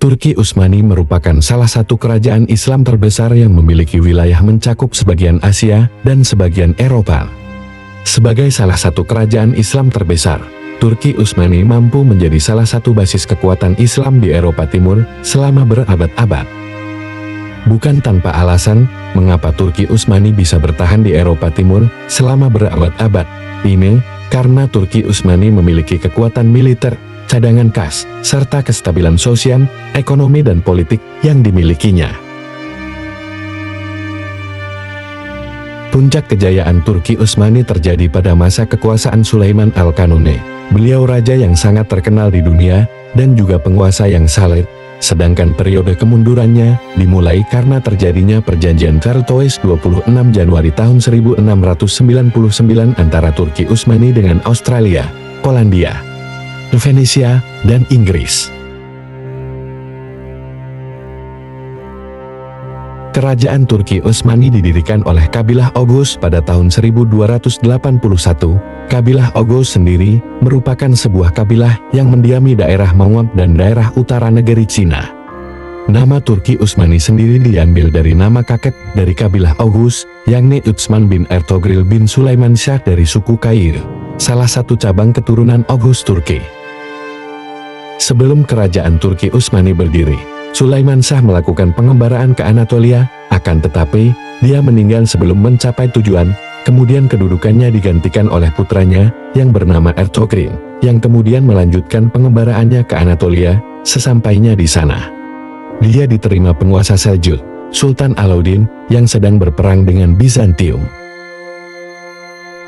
Turki Utsmani merupakan salah satu kerajaan Islam terbesar yang memiliki wilayah mencakup sebagian Asia dan sebagian Eropa. Sebagai salah satu kerajaan Islam terbesar, Turki Utsmani mampu menjadi salah satu basis kekuatan Islam di Eropa Timur selama berabad-abad. Bukan tanpa alasan, mengapa Turki Utsmani bisa bertahan di Eropa Timur selama berabad-abad. Ini karena Turki Utsmani memiliki kekuatan militer, cadangan kas, serta kestabilan sosial, ekonomi dan politik yang dimilikinya. Puncak kejayaan Turki Utsmani terjadi pada masa kekuasaan Sulaiman Al-Kanuni. Beliau raja yang sangat terkenal di dunia, dan juga penguasa yang saleh. Sedangkan periode kemundurannya dimulai karena terjadinya perjanjian Versailles 26 Januari tahun 1699 antara Turki Utsmani dengan Australia, Polandia, Venesia, dan Inggris. Kerajaan Turki Utsmani didirikan oleh kabilah Oghuz pada tahun 1281. Kabilah Oghuz sendiri merupakan sebuah kabilah yang mendiami daerah Mongol dan daerah utara negeri Cina. Nama Turki Utsmani sendiri diambil dari nama kakek dari kabilah Oghuz, yakni Utsman bin Ertugrul bin Sulaiman Shah dari suku Kair, salah satu cabang keturunan Oghuz Turki. Sebelum kerajaan Turki Utsmani berdiri, Sulaiman Shah melakukan pengembaraan ke Anatolia, akan tetapi, dia meninggal sebelum mencapai tujuan, kemudian kedudukannya digantikan oleh putranya, yang bernama Ertugrul, yang kemudian melanjutkan pengembaraannya ke Anatolia. Sesampainya di sana, dia diterima penguasa Seljuk, Sultan Alauddin, yang sedang berperang dengan Bizantium.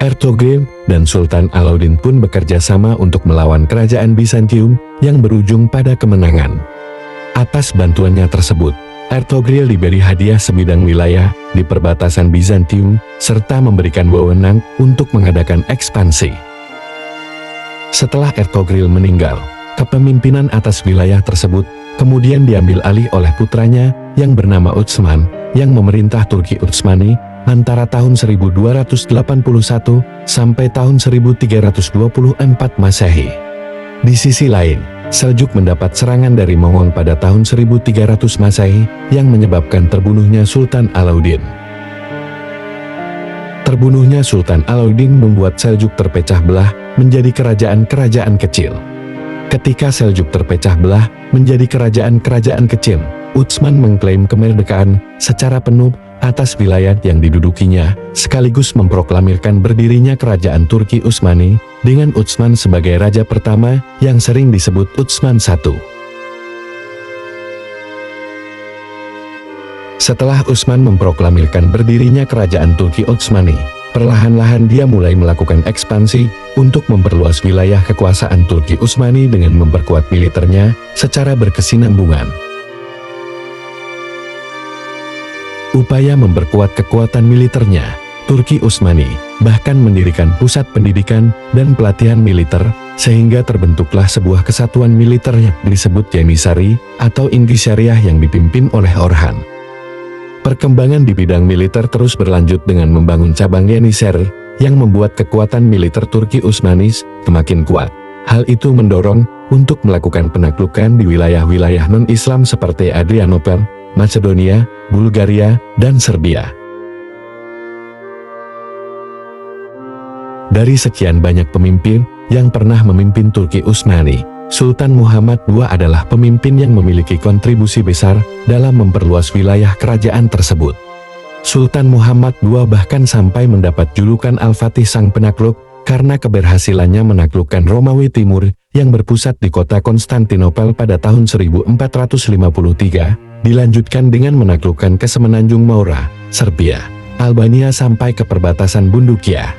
Ertugrul dan Sultan Alauddin pun bekerja sama untuk melawan kerajaan Bizantium, yang berujung pada kemenangan. Atas bantuannya tersebut, Ertugrul diberi hadiah sebidang wilayah di perbatasan Bizantium, serta memberikan wewenang untuk mengadakan ekspansi. Setelah Ertugrul meninggal, kepemimpinan atas wilayah tersebut kemudian diambil alih oleh putranya yang bernama Utsman, yang memerintah Turki Utsmani antara tahun 1281 sampai tahun 1324 Masehi. Di sisi lain, Seljuk mendapat serangan dari Mongol pada tahun 1300 Masehi yang menyebabkan terbunuhnya Sultan Alauddin. Terbunuhnya Sultan Alauddin membuat Seljuk terpecah belah menjadi kerajaan-kerajaan kecil. Ketika Seljuk terpecah belah menjadi kerajaan-kerajaan kecil, Utsman mengklaim kemerdekaan secara penuh atas wilayah yang didudukinya, sekaligus memproklamirkan berdirinya kerajaan Turki Utsmani, dengan Utsman sebagai raja pertama yang sering disebut Utsman I. Setelah Utsman memproklamirkan berdirinya kerajaan Turki Utsmani, perlahan-lahan dia mulai melakukan ekspansi untuk memperluas wilayah kekuasaan Turki Utsmani dengan memperkuat militernya secara berkesinambungan. Upaya memperkuat kekuatan militernya, Turki Utsmani bahkan mendirikan pusat pendidikan dan pelatihan militer, sehingga terbentuklah sebuah kesatuan militer yang disebut Yenisari atau Ingisyariah yang dipimpin oleh Orhan. Perkembangan di bidang militer terus berlanjut dengan membangun cabang Yenisari, yang membuat kekuatan militer Turki Utsmani semakin kuat. Hal itu mendorong untuk melakukan penaklukan di wilayah-wilayah non-Islam seperti Adrianople, Macedonia, Bulgaria, dan Serbia. Dari sekian banyak pemimpin yang pernah memimpin Turki Utsmani, Sultan Muhammad II adalah pemimpin yang memiliki kontribusi besar dalam memperluas wilayah kerajaan tersebut. Sultan Muhammad II bahkan sampai mendapat julukan Al-Fatih Sang Penakluk karena keberhasilannya menaklukkan Romawi Timur yang berpusat di kota Konstantinopel pada tahun 1453, dilanjutkan dengan menaklukkan ke Semenanjung Maura, Serbia, Albania sampai ke perbatasan Bundukia.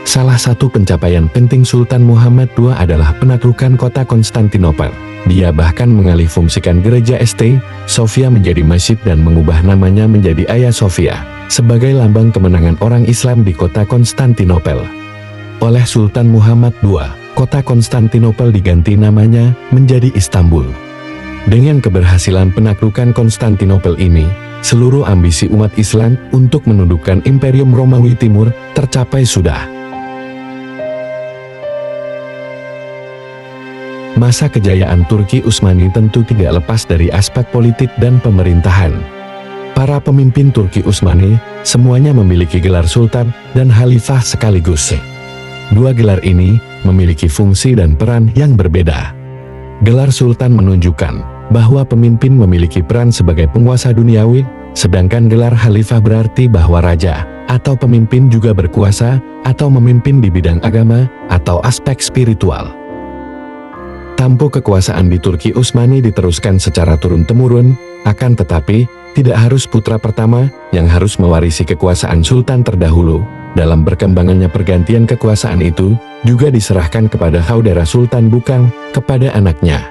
Salah satu pencapaian penting Sultan Muhammad II adalah penaklukan kota Konstantinopel. Dia bahkan mengalihfungsikan gereja St. Sofia menjadi masjid dan mengubah namanya menjadi Hagia Sophia, sebagai lambang kemenangan orang Islam di kota Konstantinopel. Oleh Sultan Muhammad II, kota Konstantinopel diganti namanya menjadi Istanbul. Dengan keberhasilan penaklukan Konstantinopel ini, seluruh ambisi umat Islam untuk menundukkan Imperium Romawi Timur tercapai sudah. Masa kejayaan Turki Utsmani tentu tidak lepas dari aspek politik dan pemerintahan. Para pemimpin Turki Utsmani semuanya memiliki gelar sultan dan khalifah sekaligus. Dua gelar ini memiliki fungsi dan peran yang berbeda. Gelar sultan menunjukkan bahwa pemimpin memiliki peran sebagai penguasa duniawi, sedangkan gelar khalifah berarti bahwa raja atau pemimpin juga berkuasa atau memimpin di bidang agama atau aspek spiritual. Tampuk kekuasaan di Turki Utsmani diteruskan secara turun-temurun, akan tetapi tidak harus putra pertama yang harus mewarisi kekuasaan sultan terdahulu. Dalam berkembangannya pergantian kekuasaan itu juga diserahkan kepada saudara Sultan bukan kepada anaknya.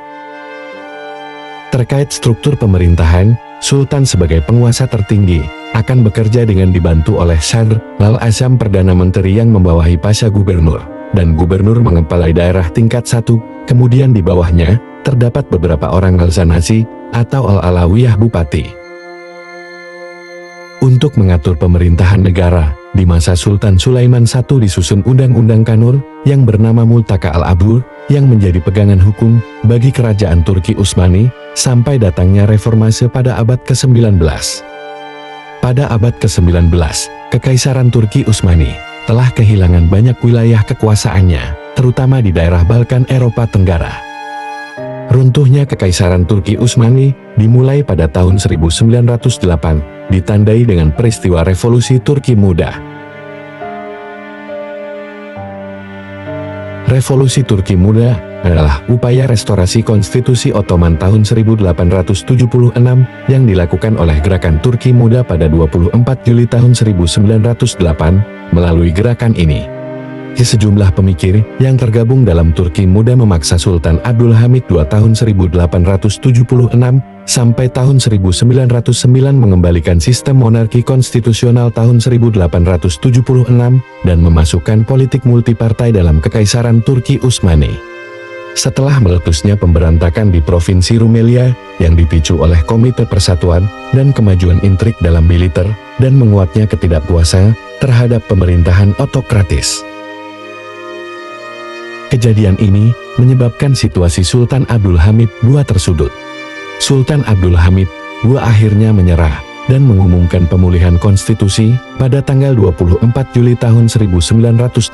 Terkait struktur pemerintahan, Sultan sebagai penguasa tertinggi akan bekerja dengan dibantu oleh Sadr al-Azam Perdana Menteri yang membawahi Pasha Gubernur, dan Gubernur mengepalai daerah tingkat 1, kemudian di bawahnya terdapat beberapa orang al-Zanasi atau al-Alawiyah Bupati. Untuk mengatur pemerintahan negara, di masa Sultan Sulaiman I disusun Undang-Undang Kanur yang bernama Multaka al-Abur yang menjadi pegangan hukum bagi kerajaan Turki Utsmani sampai datangnya reformasi pada abad ke-19. Pada abad ke-19, Kekaisaran Turki Utsmani telah kehilangan banyak wilayah kekuasaannya, terutama di daerah Balkan Eropa Tenggara. Runtuhnya Kekaisaran Turki Utsmani dimulai pada tahun 1908, ditandai dengan peristiwa Revolusi Turki Muda. Revolusi Turki Muda adalah upaya restorasi konstitusi Ottoman tahun 1876 yang dilakukan oleh Gerakan Turki Muda pada 24 Juli tahun 1908. Melalui gerakan ini, sejumlah pemikir yang tergabung dalam Turki Muda memaksa Sultan Abdul Hamid II tahun 1876 sampai tahun 1909 mengembalikan sistem monarki konstitusional tahun 1876 dan memasukkan politik multipartai dalam Kekaisaran Turki Utsmani. Setelah meletusnya pemberontakan di Provinsi Rumelia yang dipicu oleh Komite Persatuan dan kemajuan intrik dalam militer dan menguatnya ketidakpuasan terhadap pemerintahan otokratis. Kejadian ini menyebabkan situasi Sultan Abdul Hamid II tersudut. Sultan Abdul Hamid II akhirnya menyerah dan mengumumkan pemulihan konstitusi pada tanggal 24 Juli tahun 1908.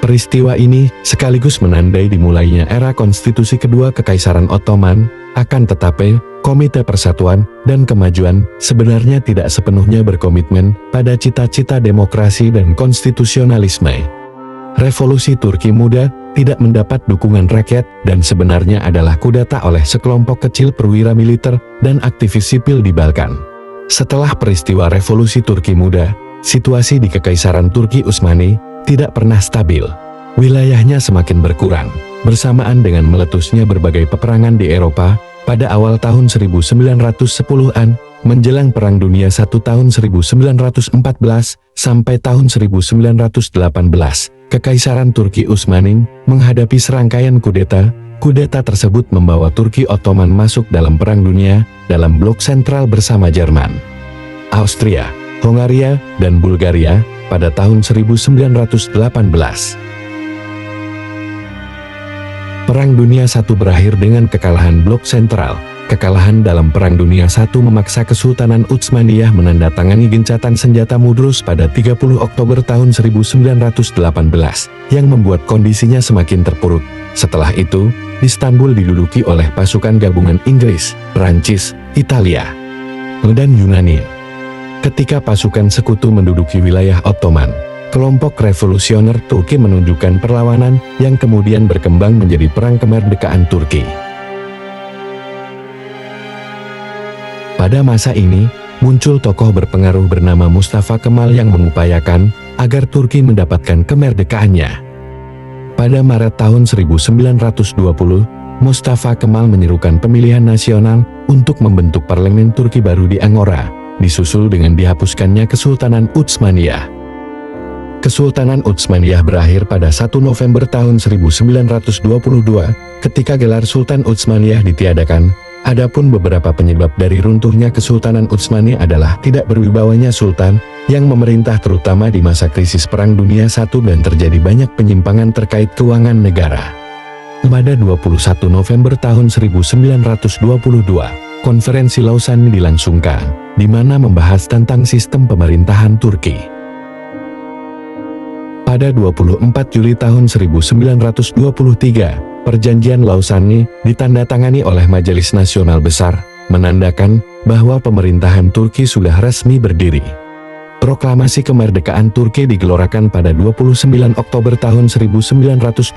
Peristiwa ini sekaligus menandai dimulainya era konstitusi kedua Kekaisaran Ottoman, akan tetapi Komite Persatuan dan Kemajuan sebenarnya tidak sepenuhnya berkomitmen pada cita-cita demokrasi dan konstitusionalisme. Revolusi Turki Muda tidak mendapat dukungan rakyat dan sebenarnya adalah kudeta oleh sekelompok kecil perwira militer dan aktivis sipil di Balkan. Setelah peristiwa Revolusi Turki Muda, situasi di Kekaisaran Turki Utsmani tidak pernah stabil. Wilayahnya semakin berkurang, bersamaan dengan meletusnya berbagai peperangan di Eropa pada awal tahun 1910-an, menjelang Perang Dunia I tahun 1914 sampai tahun 1918. Kekaisaran Turki Utsmani menghadapi serangkaian kudeta. Kudeta tersebut membawa Turki Ottoman masuk dalam Perang Dunia dalam blok sentral bersama Jerman, Austria, Hongaria, dan Bulgaria pada tahun 1918. Perang Dunia I berakhir dengan kekalahan blok sentral. Kekalahan dalam Perang Dunia I memaksa Kesultanan Utsmaniyah menandatangani gencatan senjata Mudros pada 30 Oktober tahun 1918, yang membuat kondisinya semakin terpuruk. Setelah itu, Istanbul diduduki oleh pasukan gabungan Inggris, Prancis, Italia, dan Yunani. Ketika pasukan sekutu menduduki wilayah Ottoman, kelompok revolusioner Turki menunjukkan perlawanan yang kemudian berkembang menjadi Perang Kemerdekaan Turki. Pada masa ini, muncul tokoh berpengaruh bernama Mustafa Kemal yang mengupayakan agar Turki mendapatkan kemerdekaannya. Pada Maret tahun 1920, Mustafa Kemal menyerukan pemilihan nasional untuk membentuk parlemen Turki baru di Angora, disusul dengan dihapuskannya Kesultanan Utsmaniyah. Kesultanan Utsmaniyah berakhir pada 1 November tahun 1922 ketika gelar Sultan Utsmaniyah ditiadakan. Adapun beberapa penyebab dari runtuhnya Kesultanan Utsmani adalah tidak berwibawanya Sultan yang memerintah terutama di masa krisis Perang Dunia I dan terjadi banyak penyimpangan terkait keuangan negara. Pada 21 November tahun 1922, Konferensi Lausanne dilangsungkan, di mana membahas tentang sistem pemerintahan Turki. Pada 24 Juli tahun 1923, Perjanjian Lausanne ditandatangani oleh Majelis Nasional Besar, menandakan bahwa pemerintahan Turki sudah resmi berdiri. Proklamasi kemerdekaan Turki digelorakan pada 29 Oktober tahun 1923,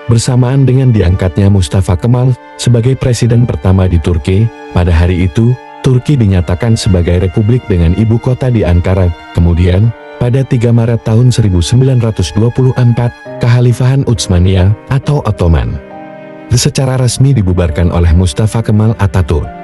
bersamaan dengan diangkatnya Mustafa Kemal sebagai presiden pertama di Turki. Pada hari itu, Turki dinyatakan sebagai republik dengan ibu kota di Ankara. Kemudian, pada 3 Maret tahun 1924, Kekhalifahan Utsmaniyah atau Ottoman secara resmi dibubarkan oleh Mustafa Kemal Atatürk.